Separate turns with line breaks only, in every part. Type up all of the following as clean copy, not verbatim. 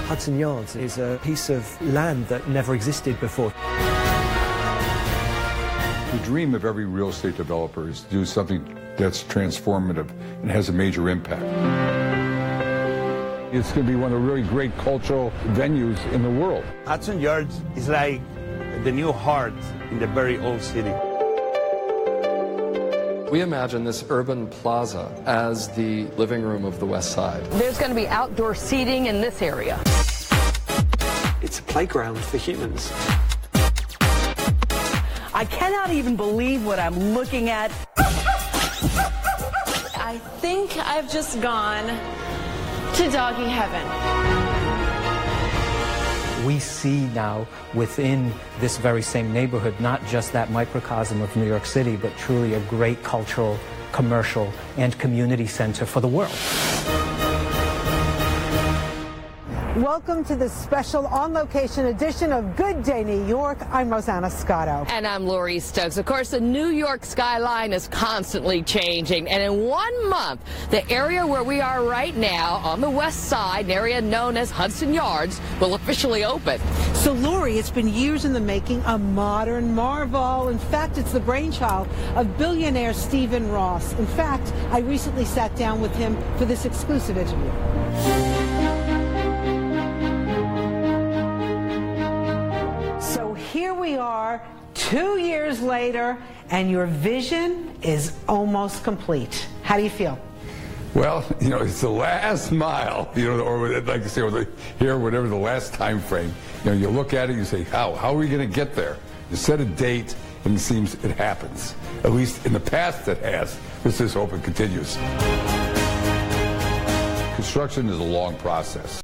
Hudson Yards is a piece of land that never existed before.
The dream of every real estate developer is to do something that's transformative and has a major impact. It's going to be one of the really great cultural venues in the world.
Hudson Yards is like the new heart in the very old city.
We imagine this urban plaza as the living room of the West Side.
There's going to be outdoor seating in this area.
It's a playground for humans.
I cannot even believe what I'm looking at.
I think I've just gone to doggy heaven.
We see now within this very same neighborhood not just that microcosm of New York City, but truly a great cultural, commercial, and community center for the world.
Welcome to this special on-location edition of Good Day New York. I'm Rosanna Scotto.
And I'm Laurie Stokes. Of course, the New York skyline is constantly changing. And in 1 month, the area where we are right now on the west side, an area known as Hudson Yards, will officially open.
So, Laurie, it's been years in the making, a modern marvel. In fact, it's the brainchild of billionaire Stephen Ross. In fact, I recently sat down with him for this exclusive interview. Here we are 2 years later, and your vision is almost complete. How do you feel?
Well, you know, it's the last mile, you know, or like I say, here, whatever the last time frame. You know, you look at it, you say, how are we going to get there? You set a date, and it seems it happens. At least in the past it has. Let's just hope it continues. Construction is a long process.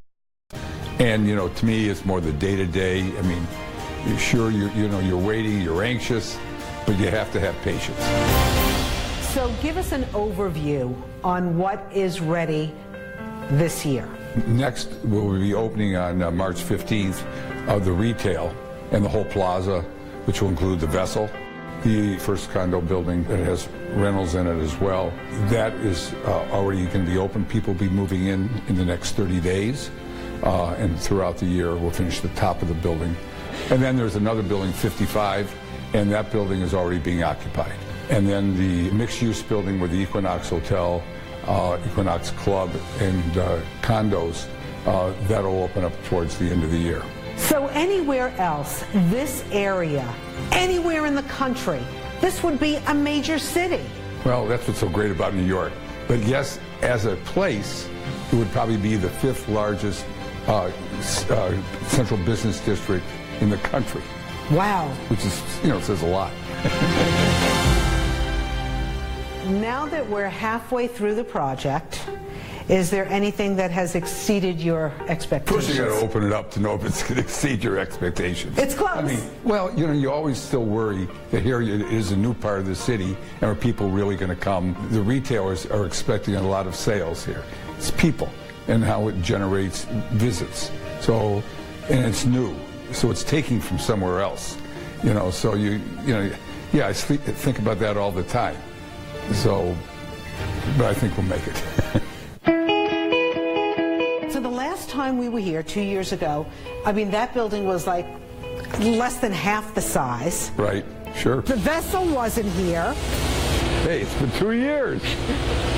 And, you know, to me, it's more the day-to-day. I mean, sure, you're waiting, you're anxious, but you have to have patience.
So give us an overview on what is ready this year.
Next, we'll be opening on March 15th of the retail and the whole plaza, which will include the Vessel, the first condo building that has rentals in it as well. That is already going to be open. People will be moving in the next 30 days, and throughout the year, we'll finish the top of the building. And then there's another building, 55, and that building is already being occupied. And then the mixed-use building with the Equinox Hotel, Equinox Club, and condos, that'll open up towards the end of the year.
So anywhere else, this area, anywhere in the country, this would be a major city.
Well, that's what's so great about New York. But yes, as a place, it would probably be the 5th largest central business district in the country.
Wow.
Which is, you know, says a lot.
Now that we're halfway through the project, is there anything that has exceeded your expectations?
First, you got to open it up to know if it's going to exceed your expectations.
It's close.
I mean, well, you know, you always still worry that here it is a new part of the city, and are people really going to come? The retailers are expecting a lot of sales here. It's people and how it generates visits. So, and it's new. So it's taking from somewhere else, you know. So you know, yeah, I think about that all the time. So, but I think we'll make it.
So the last time we were here 2 years ago, I mean, that building was like less than half the size.
Right. Sure.
The Vessel wasn't here.
Hey, it's been 2 years.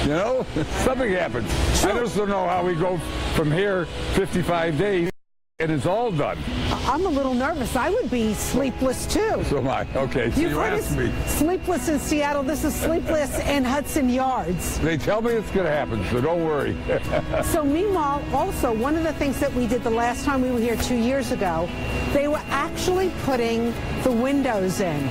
You know, something happens. I just don't know how we go from here 55 days. It is all done.
I'm a little nervous. I would be sleepless too.
So am I. Okay, so you asked me.
Sleepless in Seattle. This is sleepless in Hudson Yards.
They tell me it's going to happen, so don't worry.
So meanwhile, also, one of the things that we did the last time we were here 2 years ago, they were actually putting the windows in.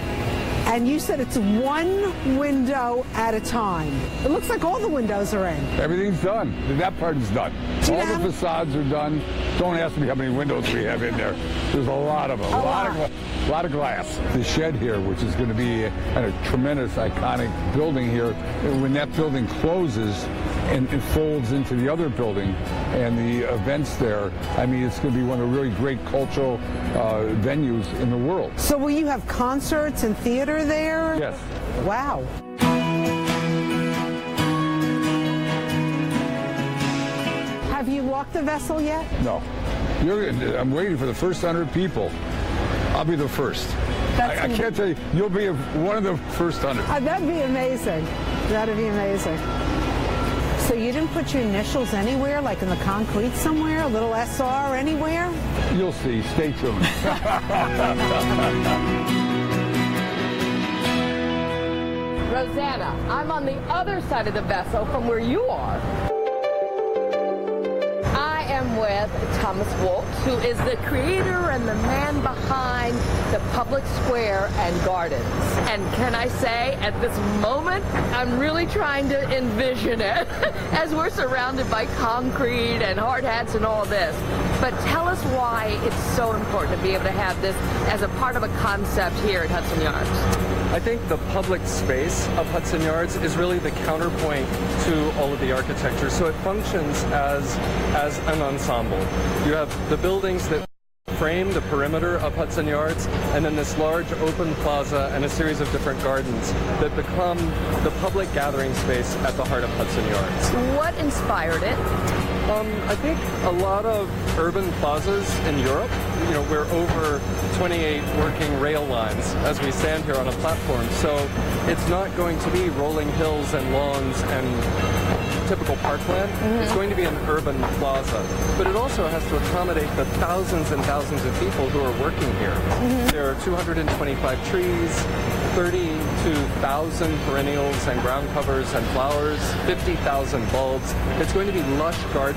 And you said it's one window at a time. It looks like all the windows are in.
Everything's done. That part is done. All the facades are done. Don't ask me how many windows we have in there. There's a lot of them. A lot of glass. The shed here, which is going to be a tremendous, iconic building here, when that building closes and it folds into the other building and the events there, I mean, it's going to be one of the really great cultural venues in the world.
So will you have concerts and theater there?
Yes.
Wow. Have you walked the Vessel yet?
No. I'm waiting for the first 100 people. I'll be the first. I can't tell you. You'll be one of the first 100.
That'd be amazing. That'd be amazing. So you didn't put your initials anywhere, like in the concrete somewhere, a little SR anywhere?
You'll see. Stay tuned.
Rosanna, I'm on the other side of the vessel from where you are. I am with Thomas Wolfe, who is the creator and the man behind the public square and gardens. And can I say, at this moment, I'm really trying to envision it as we're surrounded by concrete and hard hats and all this. But tell us why it's so important to be able to have this as a part of a concept here at Hudson Yards.
I think the public space of Hudson Yards is really the counterpoint to all of the architecture. So it functions as an ensemble. You have the buildings that frame the perimeter of Hudson Yards, and then this large open plaza and a series of different gardens that become the public gathering space at the heart of Hudson Yards.
What inspired it?
I think a lot of urban plazas in Europe, we're over 28 working rail lines as we stand here on a platform, so it's not going to be rolling hills and lawns and typical parkland. It's going to be an urban plaza, but it also has to accommodate the thousands and thousands of people who are working here. There are 225 trees, 32,000 perennials and ground covers and flowers, 50,000 bulbs. It's going to be lush gardens.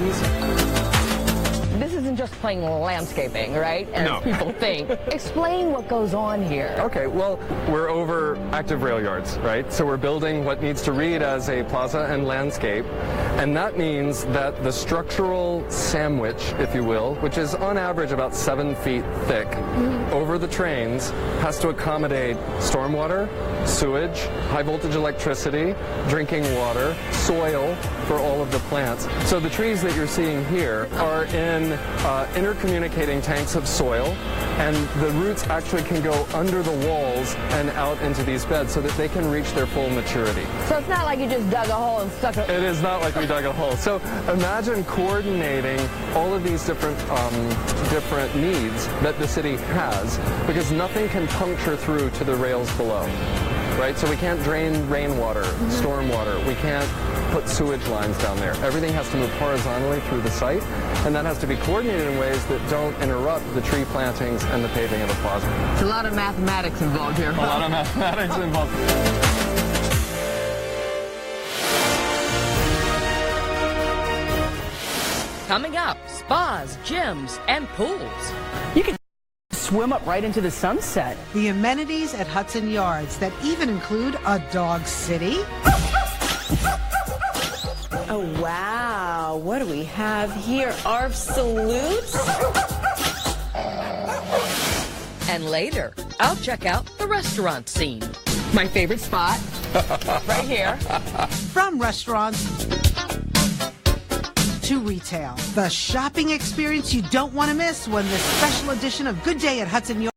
This isn't just plain landscaping, right? As people think. Explain what goes on here.
Okay, well, we're over active rail yards, right? So we're building what needs to read as a plaza and landscape. And that means that the structural sandwich, if you will, which is on average about 7 feet thick, over the trains, has to accommodate stormwater, sewage, high voltage electricity, drinking water, soil for all of the plants. So the trees that you're seeing here are in intercommunicating tanks of soil, and the roots actually can go under the walls and out into these beds so that they can reach their full maturity.
So it's not like you just dug a hole and stuck it.
It is not like we dug a hole. So imagine coordinating all of these different needs that the city has, because nothing can puncture through to the rails below. Right? So we can't drain rainwater, stormwater. We can't put sewage lines down there. Everything has to move horizontally through the site, and that has to be coordinated in ways that don't interrupt the tree plantings and the paving of the plaza.
There's a lot of mathematics involved here.
A lot of mathematics involved.
Coming up, spas, gyms, and pools. You can swim up right into the sunset.
The amenities at Hudson Yards that even include a dog city.
Oh, wow. What do we have here? ARF salutes?
And later, I'll check out the restaurant scene. My favorite spot, right here.
From restaurants to retail. The shopping experience you don't want to miss when this special edition of Good Day at Hudson Yards